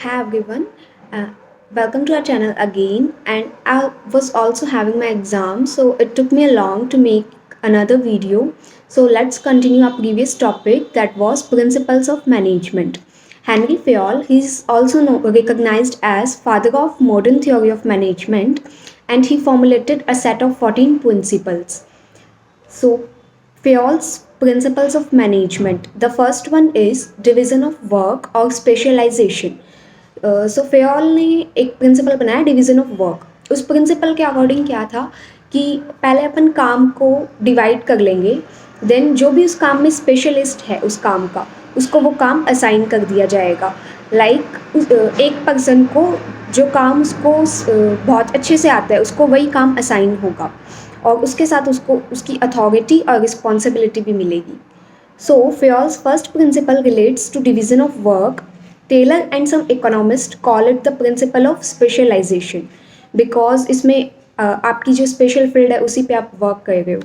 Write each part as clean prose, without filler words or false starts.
Hi everyone, uh, welcome to our channel again. And I was also having my exam, so it took me long to make another video. So let's continue our previous topic that was principles of management. Henry Fayol, he is also recognized as father of modern theory of management, and he formulated a set of 14 principles. So, Fayol's principles of management. The first one is division of work or specialization. So Fayol ने एक principal बनाया division of work. उस principal के according क्या था कि पहले अपन काम को डिवाइड कर लेंगे, देन जो भी उस काम में स्पेशलिस्ट है उस काम का, उसको वो काम असाइन कर दिया जाएगा। एक पर्सन को जो काम उसको बहुत अच्छे से आता है उसको वही काम असाइन होगा और उसके साथ उसको उसकी अथॉरिटी और रिस्पॉन्सिबिलिटी भी मिलेगी। So, Fayol's first principle relates to division of work. Taylor and some economists call it the principle of specialization because इसमें आपकी जो स्पेशल फील्ड है उसी पे आप वर्क कर रहे हो।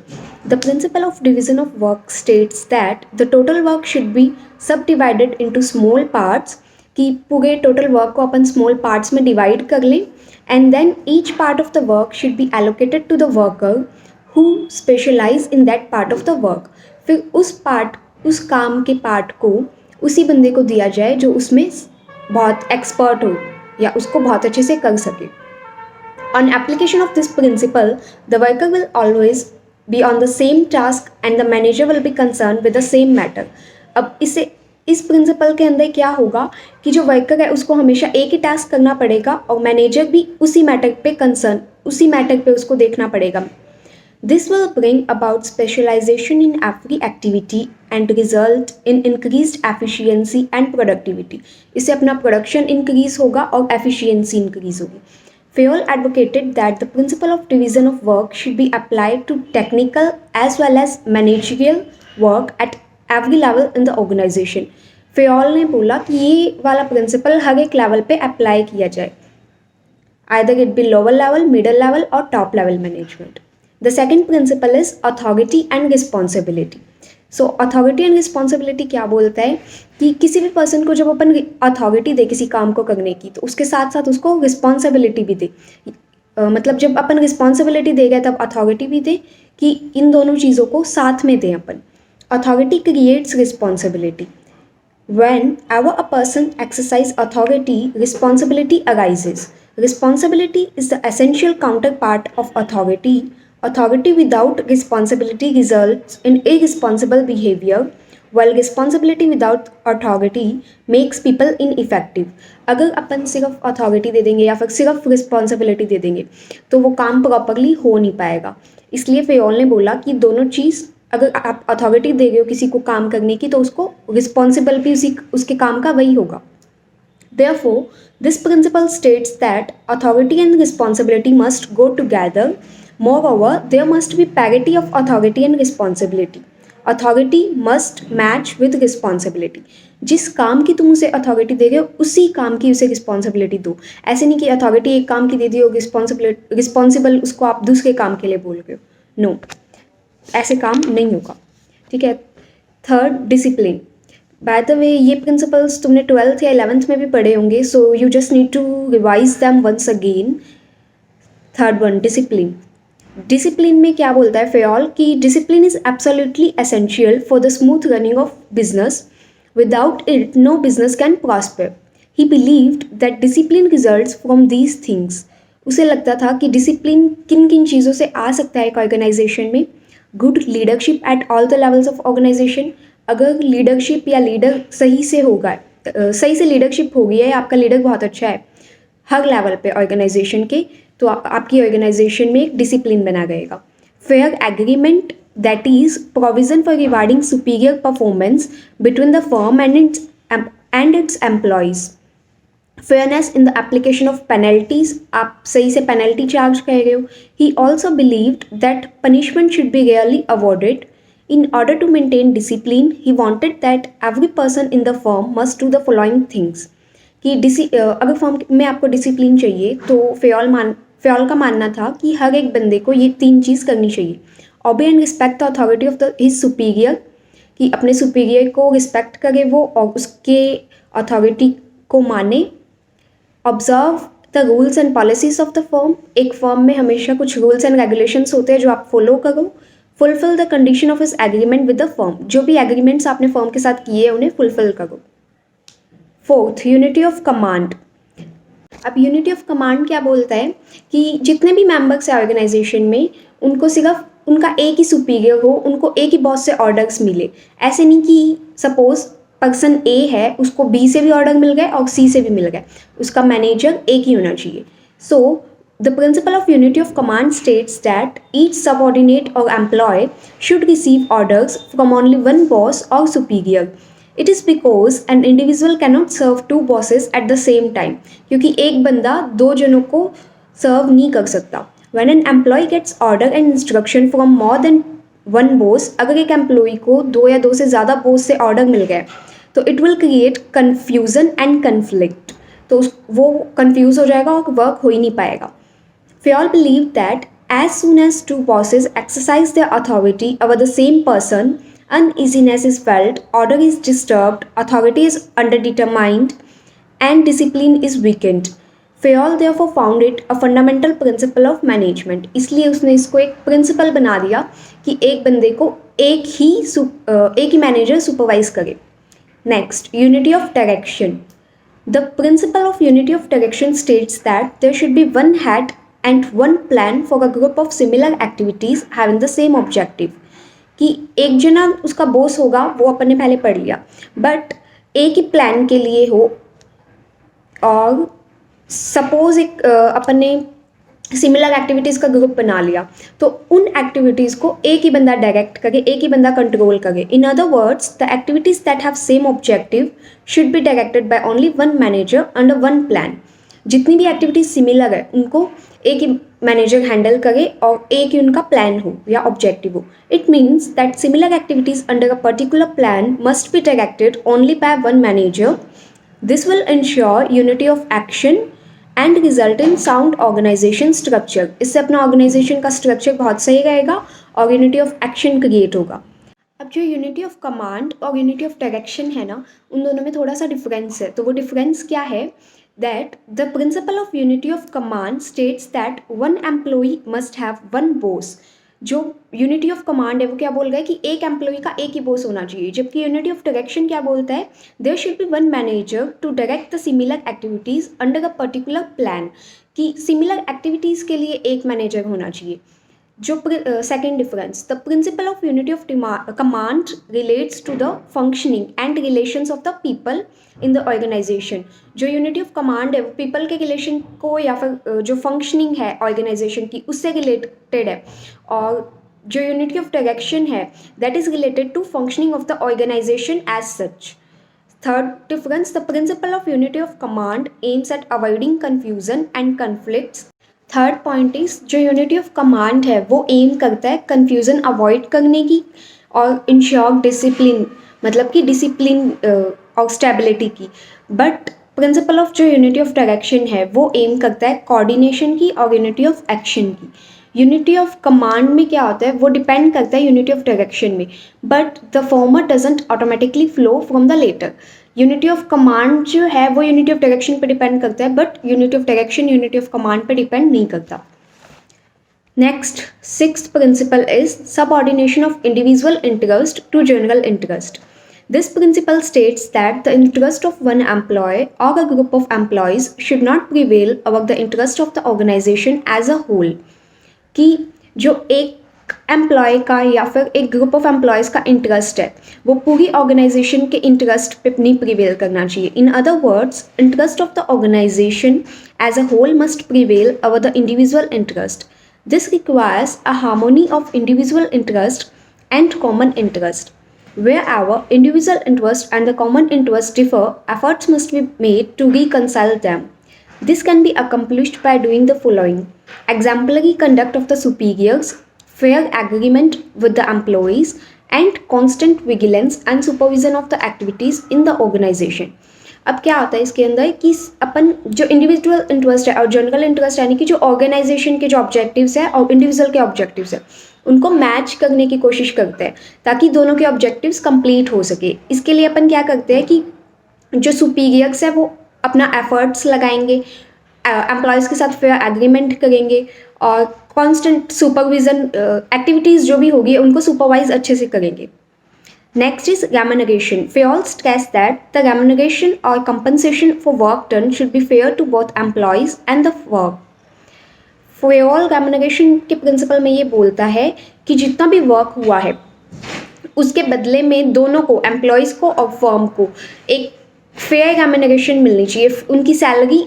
The principle of division of work states that the total work should be subdivided into small parts, कि पूरे टोटल वर्क को अपन स्मॉल पार्ट्स में डिवाइड कर लें and then each part of the work should be allocated to the worker who specialise in that part of the work. फिर उस काम के पार्ट को उसी बंदे को दिया जाए जो उसमें बहुत एक्सपर्ट हो या उसको बहुत अच्छे से कर सके। On application of this principle, the worker will always be on the same task and the manager will be concerned with the same matter. अब इस प्रिंसिपल के अंदर क्या होगा कि जो वर्कर है उसको हमेशा एक ही टास्क करना पड़ेगा और मैनेजर भी उसी मैटर पे उसको देखना पड़ेगा। This will bring about specialization in every activity and result in increased efficiency and productivity. इससे अपना production increase होगा और efficiency increase होगी। Fayol advocated that the principle of division of work should be applied to technical as well as managerial work at every level in the organization. Fayol ने बोला कि ये वाला principle हर एक level पे apply किया जाए, either it be lower level, middle level or top level management. The second principle is authority and responsibility. So authority and responsibility क्या बोलता है कि किसी भी पर्सन को जब अपन अथॉरिटी दे किसी काम को करने की तो उसके साथ साथ उसको रिस्पॉन्सिबिलिटी भी दे। मतलब जब अपन रिस्पॉन्सिबिलिटी देगा तब अथॉरिटी भी दे, कि इन दोनों चीज़ों को साथ में दें अपन। Authority creates responsibility. Whenever a person exercises authority, responsibility arises. Responsibility is the essential counterpart of authority. Authority without responsibility results in irresponsible behavior, while responsibility without authority makes people ineffective. अगर अपन सिर्फ authority दे देंगे या फिर सिर्फ responsibility दे देंगे तो वो काम प्रॉपरली हो नहीं पाएगा। इसलिए फेयोल ने बोला कि दोनों चीज़, अगर आप अथॉरिटी दे रहे हो किसी को काम करने की तो उसको रिस्पॉन्सिबल भी उसके काम का वही होगा। Therefore, this principle states that authority and responsibility must go together. Moreover, there must be parity of authority and responsibility. Authority must match with responsibility. जिस काम की तुम उसे अथॉरिटी दे रहे हो उसी काम की उसे रिस्पॉन्सिबिलिटी दो। ऐसे नहीं कि अथॉरिटी एक काम की दे दी हो, रिस्पॉन्सिबल उसको आप दूसरे काम के लिए बोल रहे हो। नो, ऐसे काम नहीं होगा। ठीक है। Third, discipline. By the way ये प्रिंसिपल्स तुमने 12th या 11th में भी पढ़े होंगे, so you just need to revise them once again. Third one, discipline. Discipline में क्या बोलता है फेयोल कि discipline is absolutely essential for the smooth running of business. Without it no business can prosper. He believed that discipline results from these things. उसे लगता था कि discipline किन किन चीज़ों से आ सकता है एक ऑर्गेनाइजेशन में। Good leadership at all the levels of organisation. अगर लीडरशिप या लीडर सही से होगा, सही से लीडरशिप होगी है, आपका लीडर बहुत अच्छा है हर लेवल पे ऑर्गेनाइजेशन के, तो आपकी ऑर्गेनाइजेशन में एक डिसिप्लिन बना रहेगा। Fair agreement, that is provision for rewarding superior performance between the firm and it's employees. Fairness in the application of penalties, आप सही से पेनल्टी चार्ज कर रहे हो। He also believed that punishment should be rarely awarded. In order to maintain discipline, he wanted that every person in the firm must do the following things. कि अगर firm में आपको डिसिप्लिन चाहिए तो Fayol का मानना था कि हर एक बंदे को ये 3 चीज़ करनी चाहिए। Obey and respect the authority of his superior, कि अपने सुपीरियर को रिस्पेक्ट करे वो और उसके अथॉरिटी को माने। Observe the rules and policies of the firm, एक फर्म में हमेशा कुछ रूल्स एंड रेगुलेशंस होते हैं जो आप फॉलो करो. Fulfil the condition of his agreement with the firm, जो भी एग्रीमेंट्स आपने फर्म के साथ किए उन्हें फुलफिल करो. Fourth, unity of command. अब यूनिटी ऑफ कमांड क्या बोलता है कि जितने भी मेंबर्स हैं ऑर्गेनाइजेशन में उनको सिर्फ उनका एक ही सुपीरियर हो, उनको एक ही बॉस से ऑर्डर्स मिले. ऐसे नहीं कि सपोज पर्सन ए है, उसको बी से भी ऑर्डर मिल गए और सी से भी मिल गए, उसका मैनेजर एक ही होना चाहिए. So the principle of unity of command states that each subordinate और employee should receive orders from only one boss और superior. It is because an individual cannot serve two bosses at the same time, क्योंकि एक बंदा दो जनों को सर्व नहीं कर सकता. When an employee gets order and instruction from more than one boss, अगर एक एम्प्लॉई को दो या दो से ज़्यादा बोस से ऑर्डर मिल गए तो it will create confusion and conflict. तो वो कन्फ्यूज़ हो जाएगा और वर्क हो ही नहीं पाएगा. We all believe that as soon as two bosses exercise their authority over the same person, uneasiness is felt, order is disturbed, authority is underdetermined, and discipline is weakened. Fayol therefore found it a fundamental principle of management. इसलिए उसने इसको एक principal बना दिया कि एक बंदे को एक ही मैनेजर सुपरवाइज करे. Next, unity of direction. The principle of unity of direction states that there should be one head and one plan for a group of similar activities having the same objective. कि एक जना उसका boss होगा, वो अपन ने पहले पढ़ लिया, बट एक ही प्लान के लिए हो. और सपोज एक अपन ने सिमिलर एक्टिविटीज़ का ग्रुप बना लिया, तो उन एक्टिविटीज़ को एक ही बंदा डायरेक्ट करे, एक ही बंदा कंट्रोल करे. इन other words, the activities that have same objective should be directed by only one manager under one plan. जितनी भी एक्टिविटीज़ सिमिलर है उनको एक ही मैनेजर हैंडल करे और एक ही उनका प्लान हो या ऑब्जेक्टिव हो. It means that similar activities under a particular plan must be directed only by one manager. This will ensure unity of action and result in sound organisation structure. इससे अपना organisation का structure बहुत सही रहेगा और unity of action create होगा. अब जो यूनिटी ऑफ कमांड और यूनिटी ऑफ डायरेक्शन है ना, उन दोनों में थोड़ा सा डिफरेंस है. तो वो डिफरेंस क्या है? That the principle of unity of command states that one employee must have one boss. जो यूनिटी ऑफ कमांड है वो क्या बोल रहा है कि एक एम्प्लॉई का एक ही बॉस होना चाहिए, जबकि यूनिटी ऑफ डायरेक्शन क्या बोलता है? There should be one manager to direct the similar activities under a particular plan. कि सिमिलर एक्टिविटीज़ के लिए एक मैनेजर होना चाहिए. जो second difference, the principle of unity of command relates to the functioning and relations of the people in the organisation. जो unity of command है वो पीपल के रिलेशन को या फिर जो फंक्शनिंग है ऑर्गेनाइजेशन की उससे रिलेटेड है. और जो यूनिटी ऑफ डायरेक्शन है that is related to functioning of the organisation as such. Third difference, the principle of unity of command aims at avoiding confusion and conflicts. Third point is जो unity of command है वो aim करता है confusion avoid करने की और ensure discipline, मतलब कि डिसिप्लिन और स्टेबिलिटी की. बट प्रिंसिपल ऑफ जो यूनिटी ऑफ डायरेक्शन है वो एम करता है कोऑर्डिनेशन की और यूनिटी ऑफ एक्शन की. यूनिटी ऑफ कमांड में क्या होता है वो डिपेंड करता है यूनिटी ऑफ डायरेक्शन में, but the former doesn't automatically flow from the latter. Unity of command जो है वो यूनिटी ऑफ डायरेक्शन पे डिपेंड करता है, but unity of direction unity of command पे डिपेंड नहीं करता. Next, sixth principle is subordination of individual interest to general interest. This principle states that the interest of one employee or a group of employees should not prevail over the interest of the organization as a whole. कि जो एक employ का या फिर एक group of employees का interest है वो पूरी ऑर्गेनाइजेशन के इंटरेस्ट पे नहीं प्रिवेल करना चाहिए. In other words, interest of the organisation as a whole must prevail over the individual interest. This requires a harmony of individual interest and common interest. Wherever individual interest and the common interest differ, efforts must be made to reconcile them. This can be accomplished by doing the following: exemplary conduct of the superiors, fair agreement with the employees, and constant vigilance and supervision of the activities in the organization. अब क्या होता है इसके अंदर कि अपन जो individual interest है और जनरल इंटरेस्ट यानी कि जो ऑर्गेनाइजेशन के जो ऑब्जेक्टिव्स है और इंडिविजुअल के ऑब्जेक्टिव्स है उनको मैच करने की कोशिश करते हैं ताकि दोनों के ऑब्जेक्टिव्स कंप्लीट हो सके. इसके लिए अपन क्या करते हैं कि जो सुपीरियर्स है वो अपना एफर्ट्स लगाएंगे, एम्प्लॉयज़ के साथ फेयर एग्रीमेंट करेंगे और कांस्टेंट सुपरविजन एक्टिविटीज़ जो भी होगी उनको सुपरवाइज अच्छे से करेंगे. Next is remuneration. Fayol stressed that the remuneration or compensation for work done should be fair to both employees and the work. Fayol remuneration के प्रिंसिपल में ये बोलता है कि जितना भी वर्क हुआ है उसके बदले में दोनों को, एम्प्लॉयज़ को और फर्म को, एक फेयर रेम्यूनरेशन मिलनी चाहिए. उनकी सैलरी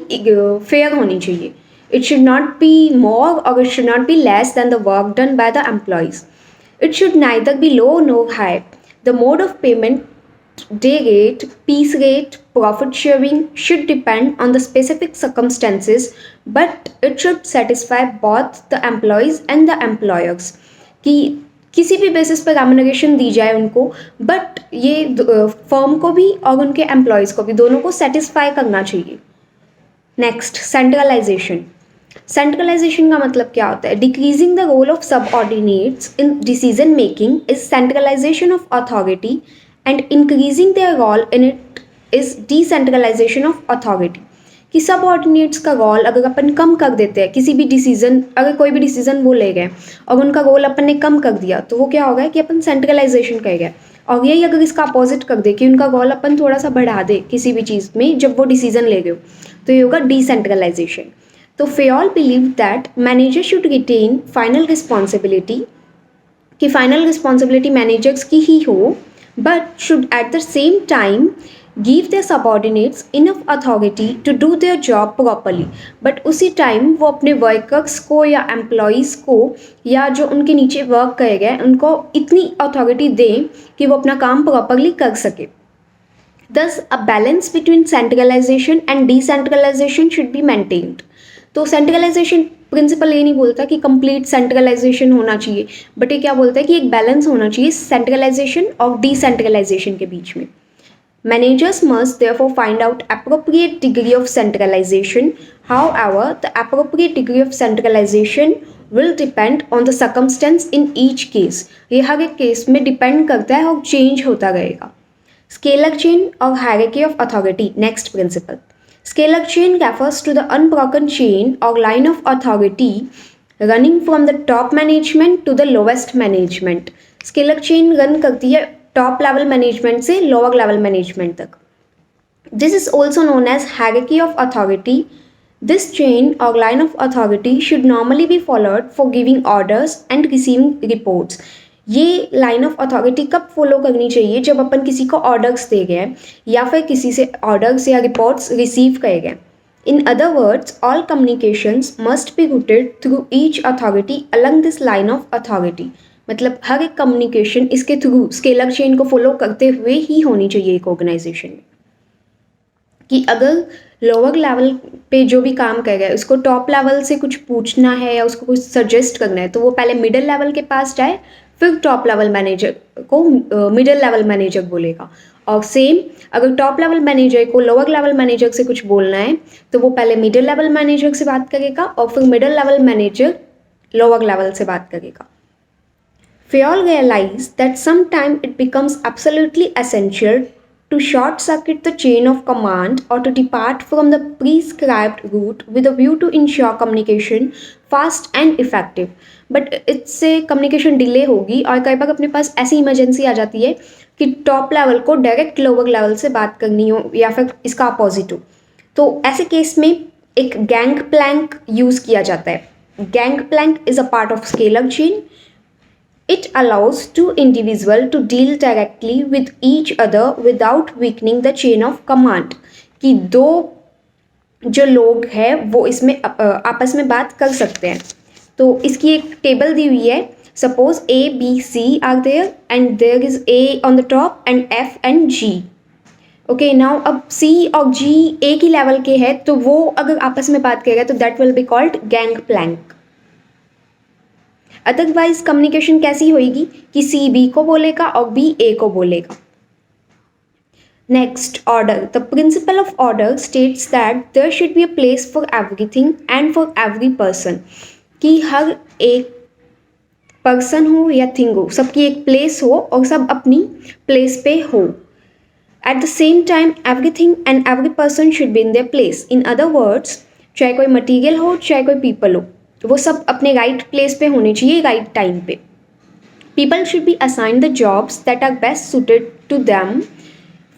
फेयर होनी चाहिए. It should not be more और it should not be less than the work done by the employees. It should neither be low nor high. The mode of payment, day rate, piece rate, profit sharing should depend on the specific circumstances, but it should satisfy both the employees and the employers. कि किसी भी basis पर remuneration दी जाए उनको, but ये firm को भी और उनके एम्प्लॉयज़ को भी, दोनों को सेटिस्फाई करना चाहिए. Next, centralisation. सेंट्रलाइजेशन का मतलब क्या होता है? Decreasing the role of subordinates in decision making is centralisation of authority and increasing their role in it is decentralisation of authority. कि सबऑर्डिनेट्स का रोल अगर अपन कम कर देते हैं, किसी भी डिसीजन, अगर कोई भी डिसीजन वो ले गए और उनका रोल अपन ने कम कर दिया, तो वो क्या होगा कि अपन सेंट्रलाइजेशन करेंगे. और यही अगर इसका अपोजिट कर दे कि उनका रोल अपन थोड़ा सा बढ़ा दे किसी भी चीज़ में जब वो डिसीजन ले गए, तो ये होगा डिसेंट्रलाइजेशन. तो Fayol believed that manager should retain final responsibility, कि final responsibility managers की ही हो, but should at the same time give their subordinates enough authority to do their job properly. but उसी टाइम वो अपने वर्कर्स को या employees को या जो उनके नीचे वर्क करेंगे उनको इतनी अथॉरिटी दें कि वो अपना काम प्रॉपरली कर सके. Thus, a balance between centralization and decentralization should be maintained. तो सेंट्रलाइजेशन प्रिंसिपल ये नहीं बोलता कि कंप्लीट सेंट्रलाइजेशन होना चाहिए, बट ये क्या बोलता है कि एक बैलेंस होना चाहिए सेंट्रलाइजेशन और डिसेंट्रलाइजेशन के बीच में. Managers must therefore find out appropriate degree of centralization. However, the appropriate degree of centralization will depend on the circumstance in each case. ये हर एक केस में डिपेंड करता है और चेंज होता रहेगा. स्केलर चेन और hierarchy of authority. Next principle. Scalar chain refers to the unbroken chain or line of authority running from the top management to the lowest management. Scalar chain run करती है top level management से lower level management तक. This is also known as hierarchy of authority. This chain or line of authority should normally be followed for giving orders and receiving reports. ये line of authority कब follow करनी चाहिए? जब अपन किसी को orders दे गए या फिर किसी से ऑर्डर्स या रिपोर्ट्स रिसीव करे गए. इन other words, all communications must be rooted through each authority along this line of authority. मतलब हर एक कम्युनिकेशन इसके थ्रू स्केलर चेन को फॉलो करते हुए ही होनी चाहिए एक ऑर्गेनाइजेशन में. कि अगर लोअर लेवल पे जो भी काम कर रहा है उसको टॉप लेवल से कुछ पूछना है या उसको कुछ सजेस्ट करना है, तो वो पहले मिडिल लेवल के पास जाए, फिर टॉप लेवल मैनेजर को मिडिल लेवल मैनेजर बोलेगा. और सेम अगर टॉप लेवल मैनेजर को लोअर लेवल मैनेजर से कुछ बोलना है तो वो पहले मिडिल लेवल मैनेजर से बात करेगा और फिर middle level manager lower level से बात करेगा. Fayol realized that sometimes it becomes absolutely essential to short circuit the chain of command or to depart from the prescribed route with a view to ensure communication fast and effective. But इससे communication delay होगी और कई बार अपने पास ऐसी emergency आ जाती है कि top level को डायरेक्ट लोअर लेवल से बात करनी हो या फिर इसका अपोजिट हो. तो ऐसे केस में एक गैंग प्लैंक यूज़ किया जाता है. Gang plank is a part of scalar chain. It allows two individuals to deal directly with each other without weakening the chain of command. कि दो जो लोग हैं वो इसमें आपस में बात कर सकते हैं. तो इसकी एक टेबल दी हुई है. Suppose A, B, C are there and there is A on the top and F and G. Okay, now अब C और G एक ही लेवल के हैं तो वो अगर आपस में बात करेगा तो that will be called gang plank. Otherwise communication कैसी होगी कि C B को बोलेगा और B A को बोलेगा. Next, order. The principle of order states that there should be a place for everything and for every person. कि हर एक पर्सन हो या थिंग हो, सबकी एक प्लेस हो और सब अपनी प्लेस पे हो. At the same time, everything and every person should be in their place. In other words, चाहे कोई मटीरियल हो चाहे कोई पीपल हो, वो सब अपने राइट प्लेस पे होने चाहिए राइट टाइम पे. People should be assigned the jobs that are best suited to them.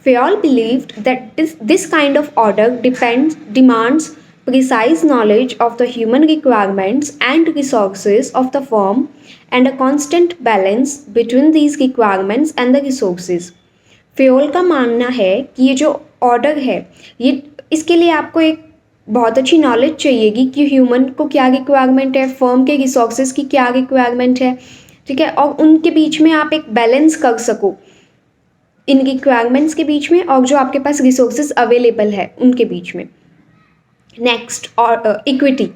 Fayol believed that this kind of order demands precise knowledge of the human requirements and resources of the firm and a constant balance between these requirements and the resources. Fayol का मानना है कि ये जो order है ये इसके लिए आपको एक बहुत अच्छी नॉलेज चाहिएगी कि ह्यूमन को क्या रिक्वायरमेंट है, फर्म के रिसोर्सेज की क्या रिक्वायरमेंट है, ठीक है, और उनके बीच में आप एक बैलेंस कर सको इन रिक्वायरमेंट्स के बीच में और जो आपके पास रिसोर्सेज अवेलेबल है उनके बीच में. नेक्स्ट, और equity.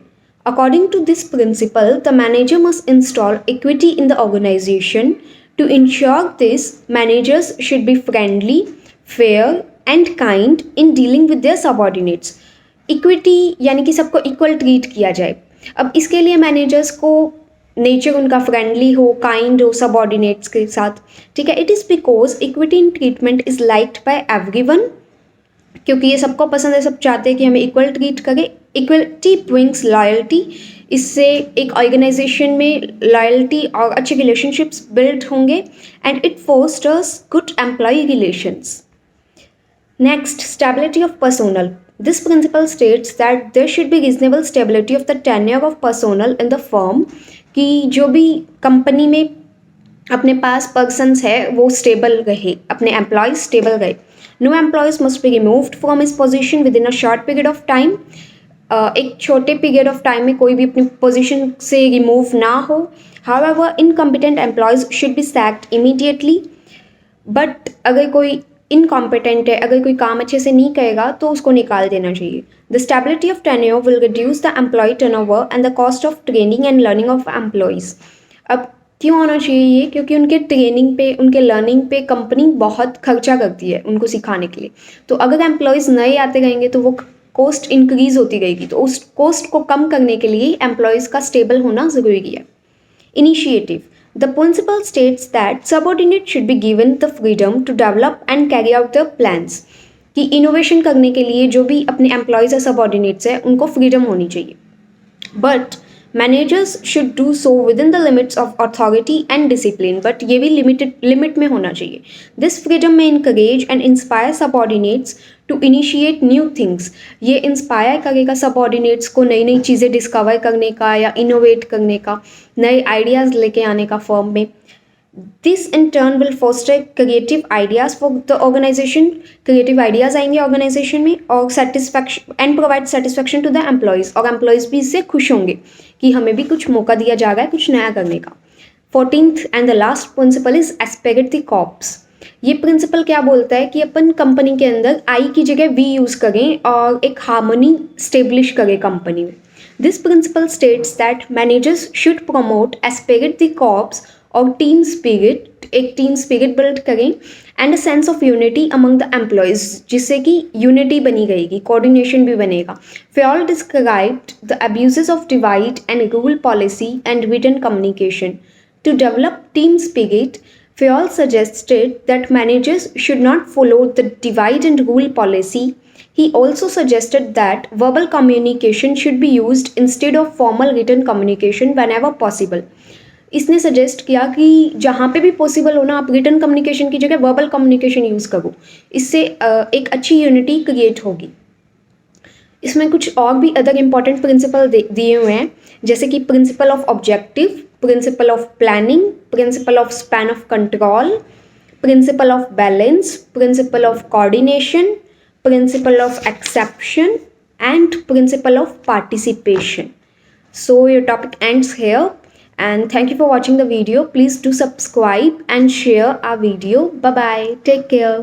According to this principle, the manager must install equity in the organization. To ensure this, managers should be friendly, fair and kind in dealing with their subordinates. Equity यानी कि सबको equal treat किया जाए. अब इसके लिए managers को nature उनका फ्रेंडली हो, काइंड हो सबॉर्डिनेट्स के साथ, ठीक है. It is because equity in treatment is liked by everyone, क्योंकि ये सबको पसंद है, सब चाहते हैं कि हमें इक्वल ट्रीट करें. Equality brings loyalty. इससे एक ऑर्गेनाइजेशन में लॉयल्टी और अच्छे रिलेशनशिप्स बिल्ड होंगे and it fosters good employee relations. Next, stability of personnel. This principle states that there should be reasonable stability of the tenure of personnel in the firm. कि जो भी company में अपने पास persons है वो stable रहे, अपने एम्प्लॉयज स्टेबल रहे. No employees must be removed from his position within a short period of time. एक छोटे पीरियड ऑफ टाइम में कोई भी अपनी पोजीशन से रिमूव ना हो. However, incompetent employees should be sacked immediately. But अगर कोई इनकॉम्पिटेंट है, अगर कोई काम अच्छे से नहीं करेगा तो उसको निकाल देना चाहिए. The stability of tenure will reduce the employee turnover and the cost of training and learning of employees. अब क्यों होना चाहिए ये? क्योंकि उनके ट्रेनिंग पे, उनके लर्निंग पे कंपनी बहुत खर्चा करती है उनको सिखाने के लिए. तो अगर एम्प्लॉयज़ नए आते रहेंगे तो वो कॉस्ट इंक्रीज होती रहेगी. तो उस कॉस्ट को कम करने के लिए एम्प्लॉयज़ का स्टेबल होना ज़रूरी है. Initiative. The principle states that subordinates should be given the freedom to develop and carry out their plans. कि इनोवेशन करने के लिए जो भी अपने एम्प्लॉयज़ या सबऑर्डिनेट्स हैं उनको फ्रीडम होनी चाहिए. But managers should do so within the limits of authority and discipline. बट ये भी लिमिट में होना चाहिए. दिस फ्रीडम में encourage and inspire subordinates to initiate new things. ये इंस्पायर करेगा सबऑर्डिनेट्स को नई नई चीज़ें डिस्कवर करने का या इनोवेट करने का, नए आइडियाज़ लेके आने का फर्म में. This in turn will foster creative ideas for the organisation. Creative ideas आएंगे ऑर्गेनाइजेशन में और satisfaction and provide satisfaction to the employees. और एम्प्लॉयज़ भी इससे खुश होंगे कि हमें भी कुछ मौका दिया जा रहा है कुछ नया करने का. 14th and the last principle is esprit de corps. ये प्रिंसिपल क्या बोलता है कि अपन कंपनी के अंदर आई की जगह वी यूज़ करें और एक हार्मनी स्टेब्लिश करें कंपनी में. This principle states that managers should promote esprit de corps और टीम स्पिरिट, एक टीम स्पिरिट बिल्ड करें and a sense of unity among the employees, जिससे कि यूनिटी बनी रहेगी, कोऑर्डिनेशन भी बनेगा. Fayol described the abuses of divide and rule policy and written communication. To develop team spirit, Fayol suggested that managers should not follow the divide and rule policy. He also suggested that verbal communication should be used instead of formal written communication whenever possible. इसने suggest किया कि जहाँ पे भी possible हो ना आप written communication की जगह वर्बल कम्युनिकेशन यूज़ करो. इससे एक अच्छी यूनिटी क्रिएट होगी. इसमें कुछ और भी अदर इम्पॉर्टेंट प्रिंसिपल दिए हुए हैं, जैसे कि principle of objective, principle of planning, principle of span of control, principle of balance, principle of coordination, principle of exception and principle of participation. So your topic ends here. And thank you for watching the video. Please do subscribe and share our video. Bye bye. Take care.